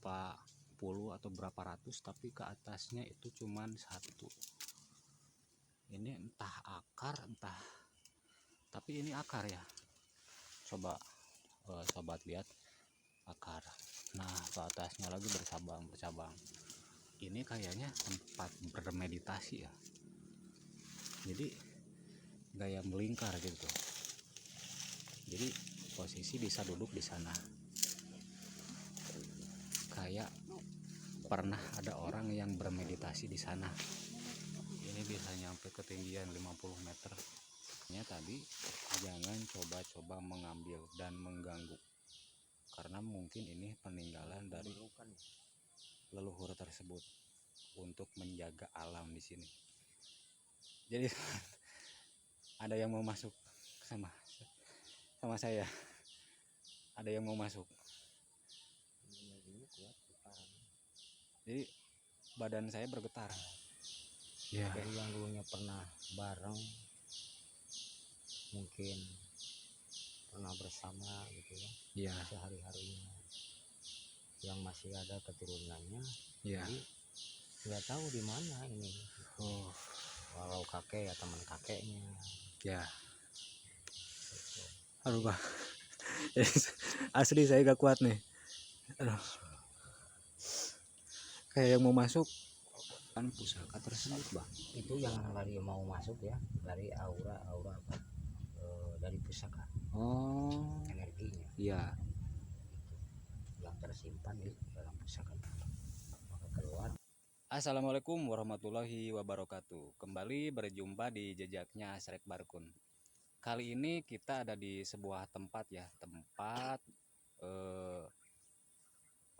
berapa puluh atau berapa ratus, tapi ke atasnya itu cuman satu. Ini entah akar entah, tapi ini akar ya. Coba sobat lihat akar. Nah, ke atasnya lagi bercabang. Ini kayaknya tempat bermeditasi ya. Jadi gaya melingkar gitu. Jadi posisi bisa duduk di sana. Kayak pernah ada orang yang bermeditasi di sana. Ini bisa nyampe ketinggian 50 meter. Tadi jangan coba-coba mengambil dan mengganggu, karena mungkin ini peninggalan dari leluhur tersebut untuk menjaga alam di sini. Jadi ada yang mau masuk sama saya, ada yang mau masuk. Jadi badan saya bergetar ya. Dari yang dulunya pernah bareng, mungkin pernah bersama gitu ya, sehari-harinya, yang masih ada keturunannya Ya. Jadi nggak tahu di mana ini. Walau kakek ya teman kakeknya Ya. gitu. Aduh Pak, asli saya gak kuat nih. Aduh, kayak yang mau masuk kan pusaka tersebut Bang. Itu yang lagi mau masuk ya, dari aura apa, dari pusaka. Energinya Iya. yang tersimpan di dalam pusaka maka keluar. Assalamualaikum warahmatullahi wabarakatuh. Kembali berjumpa di jejaknya Asrek Barkun. Kali ini kita ada di sebuah tempat ya,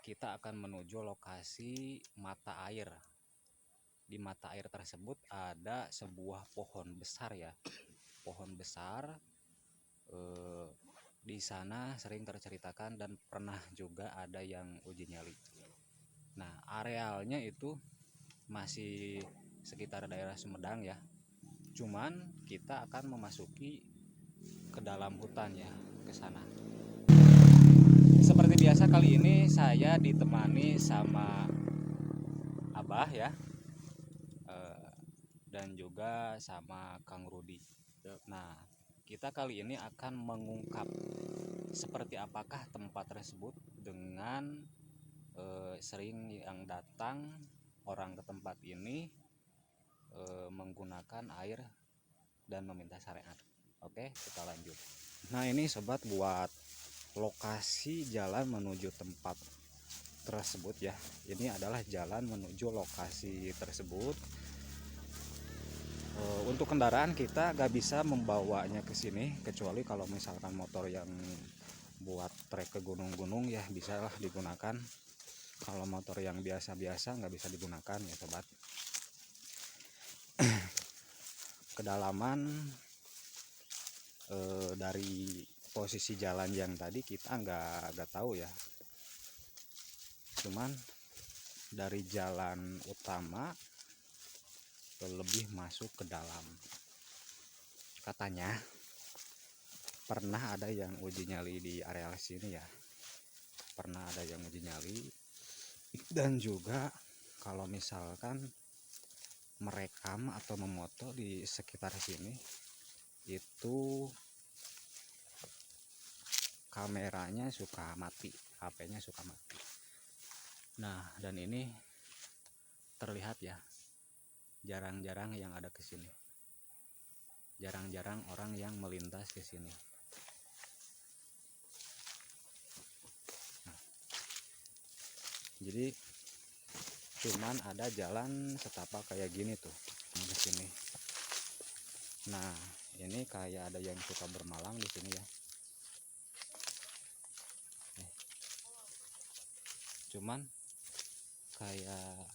kita akan menuju lokasi mata air. Di mata air tersebut ada sebuah pohon besar ya, pohon besar. Di sana sering terceritakan dan pernah juga ada yang uji nyali. Nah, arealnya itu masih sekitar daerah Sumedang ya. Cuman kita akan memasuki ke dalam hutan ya, ke sana. Seperti biasa kali ini saya ditemani sama Abah ya, dan juga sama Kang Rudi. Nah, kita kali ini akan mengungkap seperti apakah tempat tersebut dengan sering yang datang orang ke tempat ini menggunakan air dan meminta syariat. Oke, kita lanjut. Nah, ini sobat buat lokasi jalan menuju tempat tersebut ya. Ini adalah jalan menuju lokasi tersebut. Untuk kendaraan kita gak bisa membawanya ke sini, kecuali kalau misalkan motor yang buat trek ke gunung-gunung ya bisa lah digunakan. Kalau motor yang biasa-biasa nggak bisa digunakan ya sobat. Kedalaman dari posisi jalan yang tadi kita nggak tahu ya. Cuman dari jalan utama lebih masuk ke dalam. Katanya pernah ada yang uji nyali di area sini ya. Pernah ada yang uji nyali. Dan juga kalau misalkan merekam atau memoto di sekitar sini itu kameranya suka mati, HP-nya suka mati. Nah, dan ini terlihat ya, jarang-jarang yang ada ke sini. Jarang-jarang orang yang melintas ke sini. Nah, jadi cuman ada jalan setapak kayak gini tuh ke sini. Nah, ini kayak ada yang suka bermalam di sini ya. Cuman kayak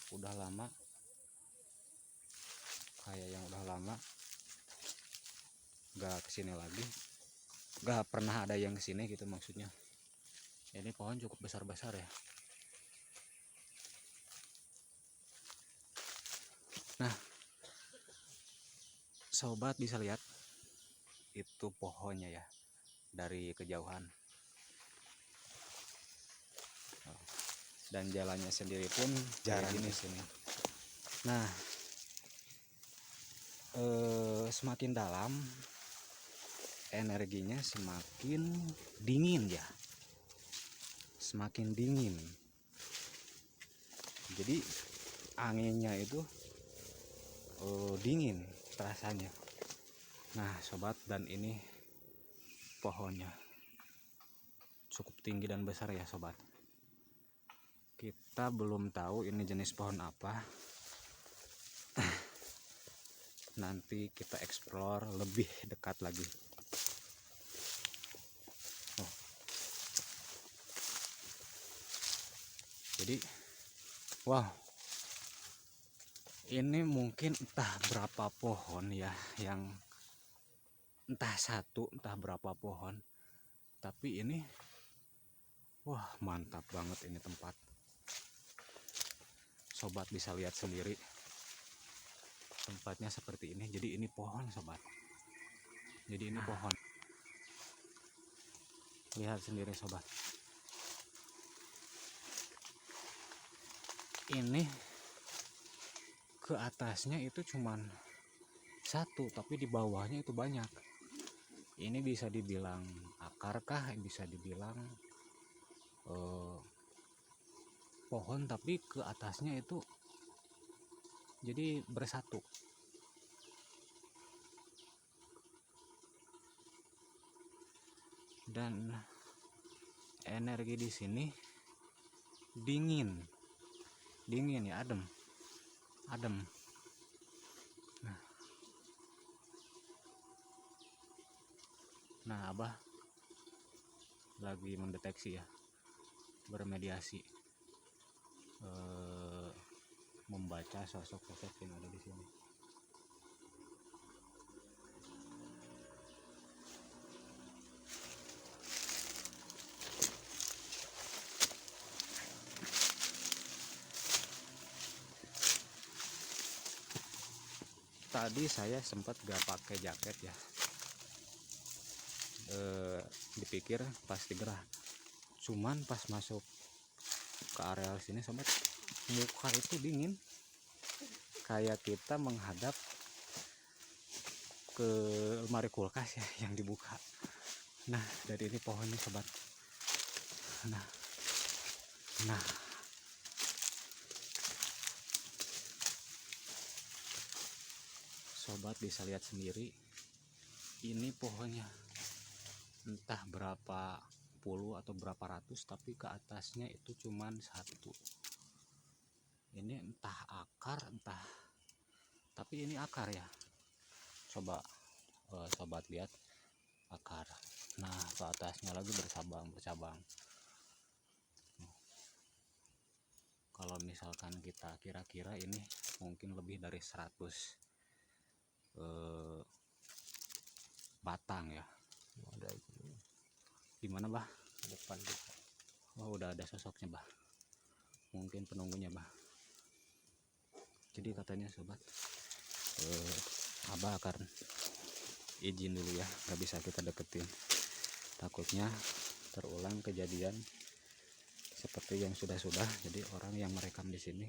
udah lama, gak kesini lagi, gak pernah ada yang kesini gitu maksudnya. Ini pohon cukup besar-besar ya. Nah, sobat bisa lihat itu pohonnya ya dari kejauhan. dan jalannya sendiri pun jarang di sini. Nah, semakin dalam energinya semakin dingin ya, semakin dingin. Jadi anginnya itu dingin rasanya. Nah sobat, dan ini pohonnya cukup tinggi dan besar ya sobat. Kita belum tahu ini jenis pohon apa. Nanti kita explore lebih dekat lagi. Oh. Jadi wow, ini mungkin entah berapa pohon ya, yang entah satu entah berapa pohon, tapi ini wah mantap banget ini tempat. Sobat bisa lihat sendiri tempatnya seperti ini. Jadi ini pohon sobat, jadi ini pohon, lihat sendiri sobat. Ini ke atasnya itu cuman satu, tapi di bawahnya itu banyak. Ini bisa dibilang akar kah, bisa dibilang pohon, tapi ke atasnya itu jadi bersatu. Dan energi di sini dingin ya, adem. Nah Abah lagi mendeteksi ya, bermediasi, membaca sosok-sosok yang ada di sini. Tadi saya sempat gak pakai jaket ya, dipikir pasti gerah, cuman pas masuk ke area sini sobat, muka itu dingin, kayak kita menghadap ke lemari kulkas ya yang dibuka. Nah dari ini pohonnya sobat. Nah sobat bisa lihat sendiri, ini pohonnya entah berapa puluh atau berapa ratus, tapi ke atasnya itu cuman satu. Ini entah akar, entah, tapi ini akar ya. Coba sobat lihat akar. Nah ke atasnya lagi bercabang. Kalau misalkan kita kira-kira ini mungkin lebih dari 100 batang ya. Ada itu. Gimana bah? Depan. Oh udah ada sosoknya bah. Mungkin penunggunya bah. Jadi katanya sobat, Abah akan izin dulu ya, nggak bisa kita deketin. Takutnya terulang kejadian seperti yang sudah-sudah. Jadi orang yang merekam di sini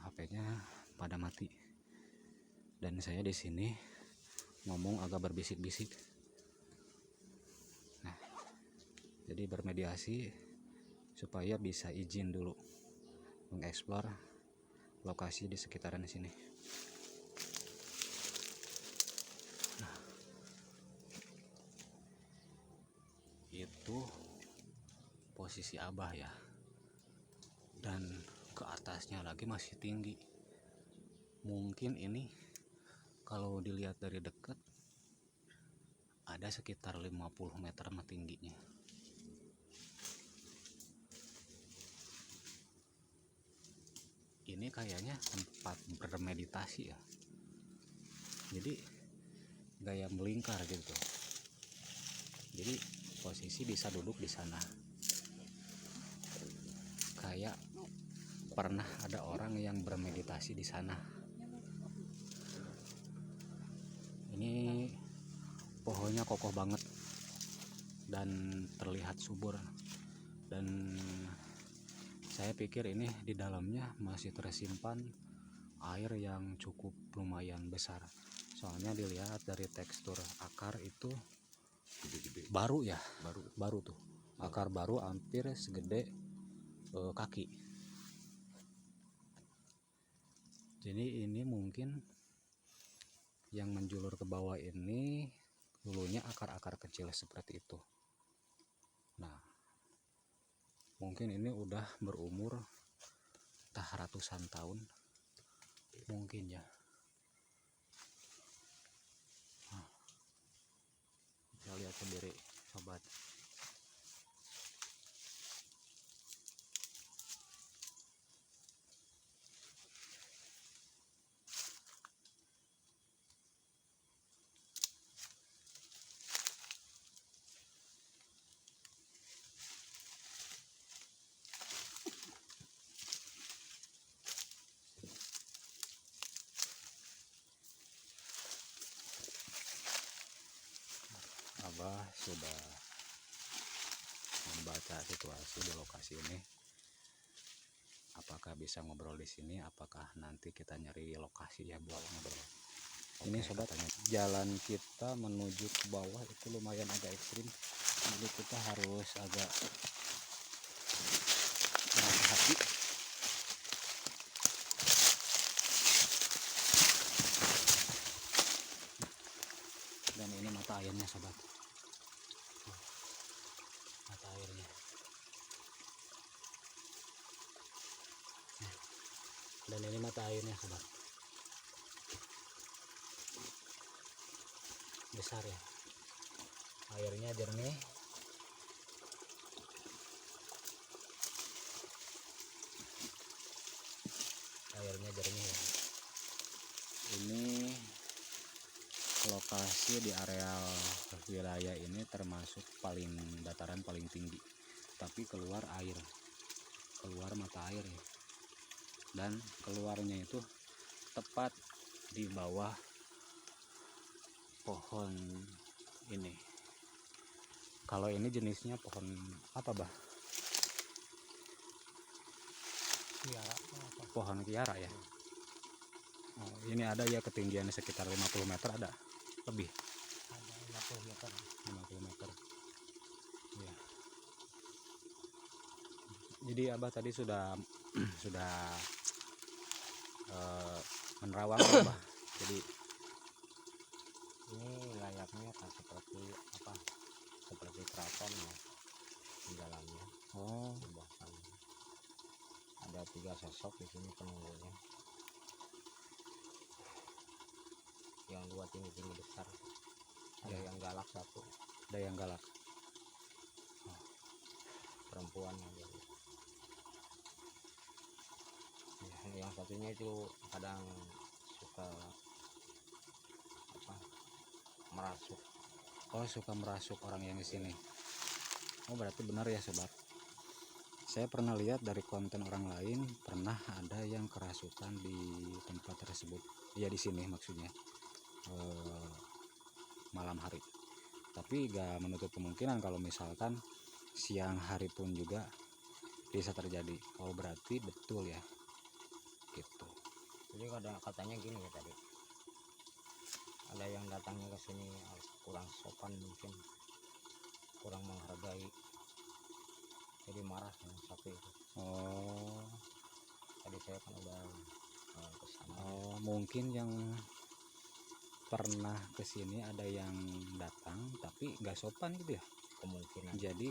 HP-nya pada mati. Dan saya di sini ngomong agak berbisik-bisik. Nah, jadi bermediasi supaya bisa izin dulu mengeksplor lokasi di sekitaran sini. Nah, itu posisi Abah ya. Dan ke atasnya lagi masih tinggi. Mungkin ini kalau dilihat dari dekat ada sekitar 50 meter tingginya. Ini kayaknya tempat bermeditasi ya. Jadi gaya melingkar gitu. Jadi posisi bisa duduk di sana. Kayak pernah ada orang yang bermeditasi di sana. Ini pohonnya kokoh banget dan terlihat subur, dan Saya pikir ini di dalamnya masih tersimpan air yang cukup lumayan besar. Soalnya dilihat dari tekstur akar itu baru ya, baru tuh. Akar baru hampir segede kaki. Jadi ini mungkin yang menjulur ke bawah ini dulunya akar-akar kecil seperti itu. Nah, mungkin ini udah berumur entah ratusan tahun mungkin ya. Nah, kita lihat sendiri sobat. Abah sudah membaca situasi di lokasi ini. Apakah bisa ngobrol di sini? Apakah nanti kita nyari lokasi ya buat ngobrol? Ini sobat, jalan kita menuju ke bawah itu lumayan agak ekstrim. Jadi kita harus agak berhati-hati. Dan ini mata airnya sobat. Mata airnya. Dan ini mata airnya sobat. Besar ya. Airnya jernih. Airnya jernih ya. Ini lokasi di areal wilayah ini termasuk dataran paling tinggi, tapi keluar air, keluar mata air ya. Dan keluarnya itu tepat di bawah pohon ini. Kalau ini jenisnya pohon apa bah? Kiara. Pohon kiara ya. Oh, ini ada ya ketinggian sekitar 50 meter ada lebih. Ada 50 meter. 50 meter. Ya. Jadi abah tadi sudah menerawang abah. Jadi Ini layaknya kan seperti apa? Seperti keraton ya di dalamnya. oh, Bahkan ada 3 sosok di sini penunggunya. Yang 2 tinggi-tinggi besar. Ada yang galak 1. ada yang galak. Perempuan yang galak. Yang satunya itu kadang suka apa? Merasuk. Oh, suka merasuk orang yang di sini. Oh, berarti benar ya sobat. Saya pernah lihat dari konten orang lain, pernah ada yang kerasukan di tempat tersebut. Ya di sini maksudnya. Malam hari. Tapi gak menutup kemungkinan kalau misalkan siang hari pun juga bisa terjadi. Oh, berarti betul ya. Gitu. Jadi katanya gini ya tadi. Ada yang datangnya ke sini kurang sopan, mungkin kurang menghargai, jadi marah yang satu itu. Oh, Tadi saya kan udah ke sana. oh, mungkin yang pernah kesini ada yang datang tapi nggak sopan gitu ya. Kemungkinan Jadi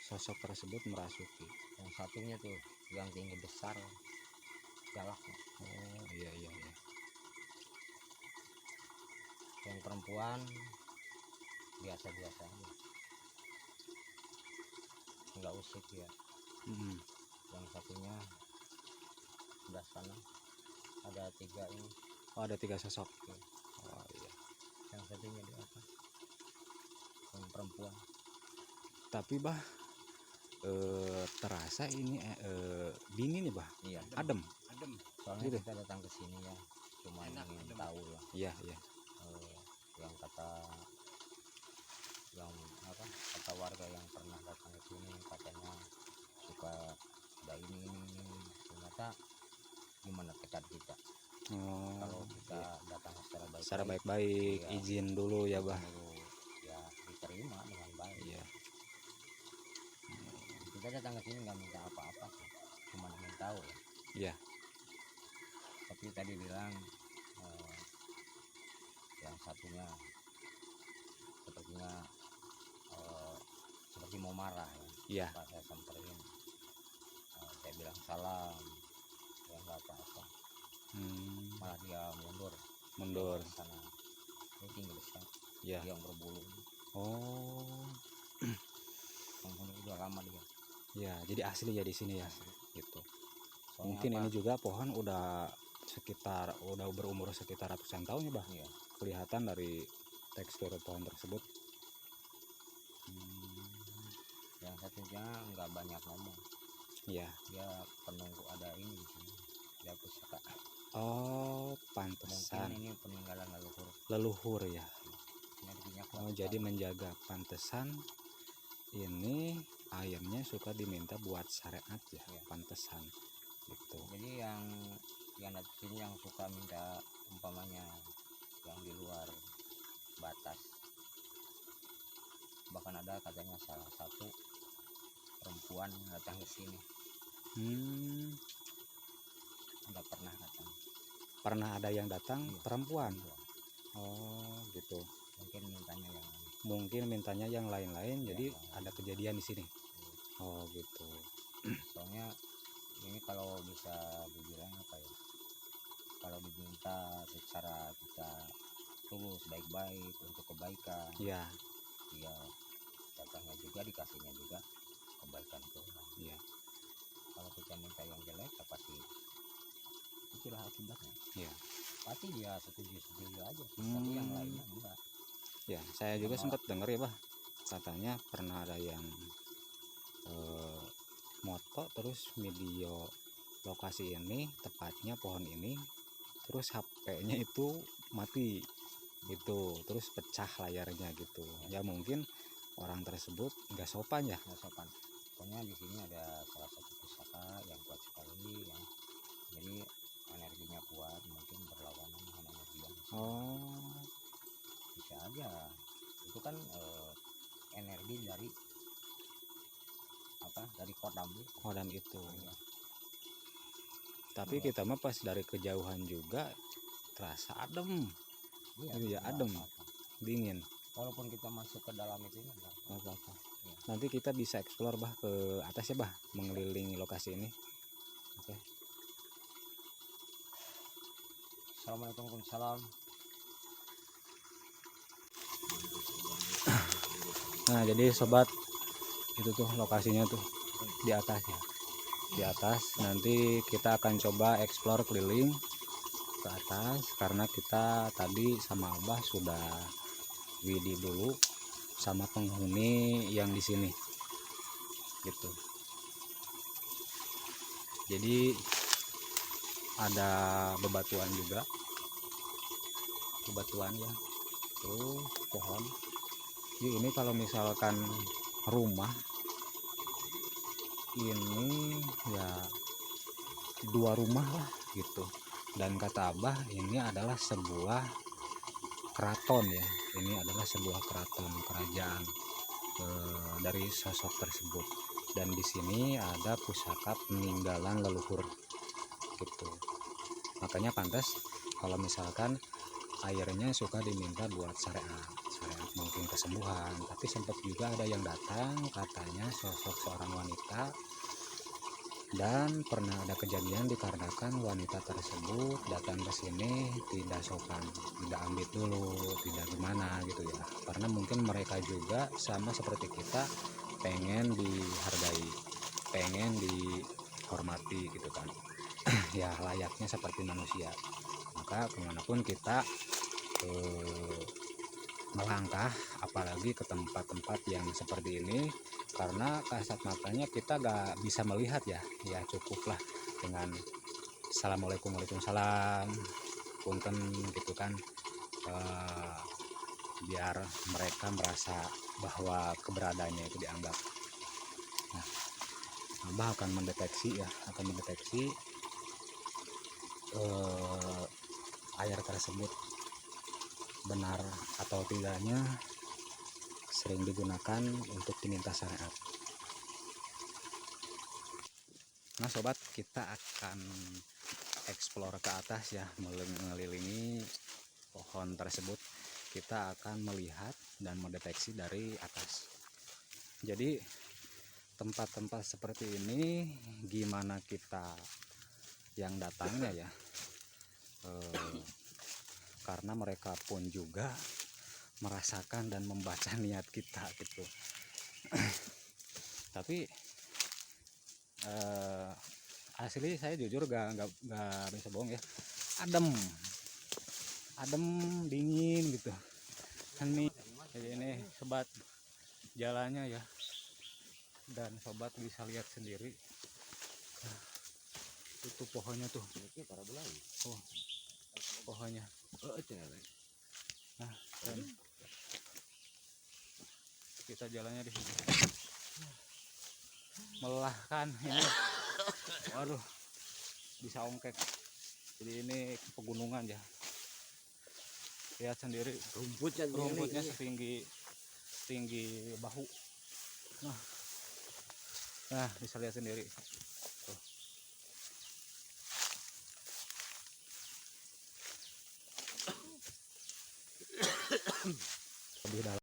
sosok tersebut merasuki. yang satunya tuh yang tinggi besar galaknya. Oh iya iya iya. Yang perempuan biasa-biasa aja, nggak usik ya. Yang satunya sebelah sana ada 3 ini. Oh ada 3 sosok. Ya. Oh iya. Yang satunya di atas yang perempuan. Tapi bah terasa ini dingin ya bah. Iya, Adem. soalnya Gitu. kita datang ke sini ya cuma ingin tahu lah. Iya iya. Yang kata warga yang pernah datang ke sini katanya suka ada ini ternyata gimana tekad kita. Kalau kita datang secara secara baik-baik, baik-baik, iya, izin dulu ya bah. dulu ya diterima dengan baik. Iya. Kita datang ke sini nggak minta apa-apa sih, cuma ingin tahu ya. Iya. Tapi tadi bilang yang satunya sepertinya seperti mau marah ya. Iya. Pas saya samperin, saya bilang salam, ya nggak apa-apa. Malah dia mundur ke sana. Dia tinggal di sana. Iya. Dia yang berbulu. Oh. Penghuni udah lama dia. Ya, jadi asli ya di sini ya. Asli. Gitu. Soalnya Mungkin apa? ini juga pohon udah berumur sekitar ratusan tahun ya bah. Iya. Kelihatan dari tekstur pohon tersebut. Yang satunya nggak banyak ngomong. Iya. Dia penunggu ada ini di sini. Dia pusaka. Oh, Mungkin pantesan ini peninggalan leluhur. leluhur ya. Energinya Oh, kuat. jadi menjaga, pantesan ini airnya suka diminta buat syariat ya. Iya. Pantesan gitu. Jadi yang dari sini yang suka minta umpamanya yang di luar batas, bahkan ada katanya salah satu perempuan datang ke sini. Udah pernah datang. Pernah ada yang datang. Iya. Perempuan. Oh gitu. Mungkin mintanya yang Mungkin mintanya yang lain-lain, Iya, jadi yang ada kejadian di sini. Iya. Oh gitu. Soalnya ini kalau bisa dibilang apa ya, kalau diminta secara kita tulus baik-baik untuk kebaikan, Iya. ya datangnya juga dikasihnya juga kebaikan Tuhan. Iya. Kalau kita minta yang jelek ya pasti itulah akibatnya. Iya. Pasti dia setuju aja, tapi yang lainnya enggak. Ya, saya juga sempat dengar ya bah, katanya pernah ada yang moto terus video lokasi ini, tepatnya pohon ini, terus HP-nya itu mati gitu, terus pecah layarnya gitu. Ya mungkin orang tersebut nggak sopan ya. Nggak sopan. Pokoknya di sini ada salah satu pusaka yang kuat sekali ya. Jadi energinya kuat, mungkin berlawanan dengan energi yang Oh, bisa aja. Itu kan energi dari apa? Dari kodam itu. Iya. Tapi kita mah pas dari kejauhan juga terasa adem. Iya, Itu ya nggak adem, apa-apa. dingin. Walaupun kita masuk ke dalam itu enggak Apa-apa. Iya. Nanti kita bisa explore bah ke atas ya bah, mengelilingi lokasi ini. Oke. Assalamualaikum warahmatullahi. Nah jadi sobat, itu tuh lokasinya tuh di atas ya. Di atas nanti kita akan coba explore keliling ke atas, karena kita tadi sama Abah sudah widi dulu sama penghuni yang di sini gitu. Jadi ada bebatuan juga, bebatuan ya, tuh pohon. Jadi ini kalau misalkan rumah ini ya 2 rumah lah gitu. Dan kata Abah ini adalah sebuah keraton ya. Ini adalah sebuah keraton, kerajaan dari sosok tersebut. Dan di sini ada pusaka peninggalan leluhur gitu. Makanya pantas kalau misalkan airnya suka diminta buat syariat mungkin kesembuhan. Tapi sempat juga ada yang datang, katanya sosok seorang wanita, dan pernah ada kejadian dikarenakan wanita tersebut datang ke sini tidak sopan, tidak ambit dulu, tidak gimana gitu ya, karena mungkin mereka juga sama seperti kita, pengen dihargai, pengen dihormati gitu kan. Ya layaknya seperti manusia. Maka kemanapun kita melangkah, apalagi ke tempat-tempat yang seperti ini, karena kasat matanya kita gak bisa melihat ya, ya cukuplah dengan assalamualaikum, waalaikumsalam, punten gitu kan, biar mereka merasa bahwa keberadaannya itu dianggap. Nah, Abah akan mendeteksi ya, akan mendeteksi air tersebut benar atau tidaknya sering digunakan untuk diminta syariat. Nah sobat, kita akan explore ke atas ya, mengelilingi pohon tersebut. Kita akan melihat dan mendeteksi dari atas. Jadi tempat-tempat seperti ini gimana kita yang datangnya ya, karena mereka pun juga merasakan dan membaca niat kita gitu. Tapi asli saya jujur gak bisa bohong ya, adem dingin gitu kan nih. Jadi ini sobat jalannya ya, dan sobat bisa lihat sendiri itu pohonnya tuh. Oh, pohonnya. Nah, dan kita jalannya di sini melelahkan ini. Waduh, bisa ongkek. Jadi ini pegunungan ya. Lihat sendiri rumputnya setinggi bahu. Nah bisa lihat sendiri.